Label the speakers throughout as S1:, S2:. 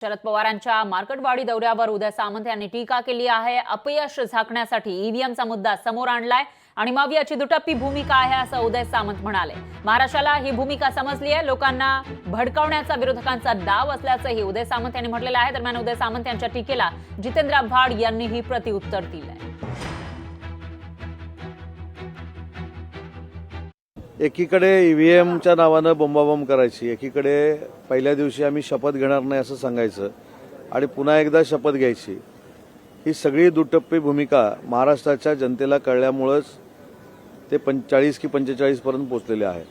S1: शरद पवारांच्या मार्केटवाडी दौऱ्यावर उदय सामंत यांनी टीका केली आहे। अपयश झाकण्यासाठी ईव्हीएमचा मुद्दा समोर आणलाय आणि मग याची दुटप्पी भूमिका आहे असं उदय सामंत म्हणाले। महाराष्ट्राला ही भूमिका समजली आहे, लोकांना भडकावण्याचा विरोधकांचा डाव असल्याचंही उदय सामंत यांनी म्हटलेलं आहे। दरम्यान उदय सामंत यांच्या टीकेला जितेंद्र आव्हाड यांनीही प्रतिउत्तर दिलंय।
S2: एकीकडे ईव्हीएमच्या नावानं बोंबाबोंब करायची, एकीकडे पहिल्या दिवशी आम्ही शपथ घेणार नाही असं सांगायचं आणि पुन्हा एकदा शपथ घ्यायची। ही सगळी दुटप्पी भूमिका महाराष्ट्राच्या जनतेला कळल्यामुळेच ते 40 की 45 पर्यंत पोहोचलेले आहे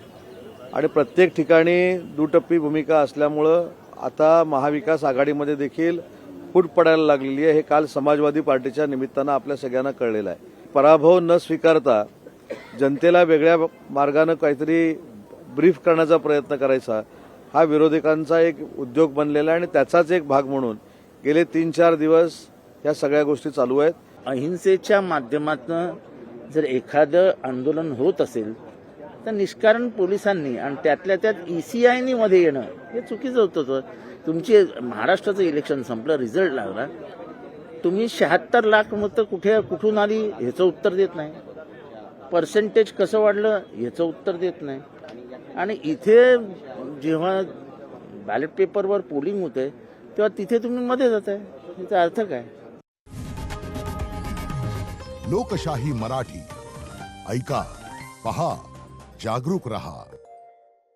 S2: आणि प्रत्येक ठिकाणी दुटप्पी भूमिका असल्यामुळं आता महाविकास आघाडीमध्ये देखील फूट पडायला लागलेली आहे। हे काल समाजवादी पार्टीच्या निमित्तानं आपल्या सगळ्यांना कळलेलं आहे। पराभव न स्वीकारता जनतेला वेगळ्या मार्गाने काहीतरी ब्रीफ करण्याचा प्रयत्न करायचा हा विरोधकांचा एक उद्योग बनलेला आहे आणि त्याचाच एक भाग म्हणून गेले 3-4 दिवस या सगळ्या गोष्टी चालू आहेत।
S3: अहिंसेच्या माध्यमातून जर एखादं आंदोलन होत असेल तर निष्कारण पोलिसांनी आणि त्यातल्या त्यात ईसीआयनी मध्ये येणं हे चुकीचं होतं। तुमची महाराष्ट्राचं इलेक्शन संपलं, रिझल्ट लागला, तुम्ही 76 लाख मतं कुठून आली ह्याचं उत्तर देत नाही, पर्सेंटेज कसं वाढलं याचं उत्तर देत नाही आणि इथे जेव्हा बॅलेट पेपरवर पोलिंग होते तेव्हा तिथे तुम्ही मध्ये जाताय, याचा अर्थ काय?
S4: लोकशाही मराठी ऐका, पहा, जागरूक रहा।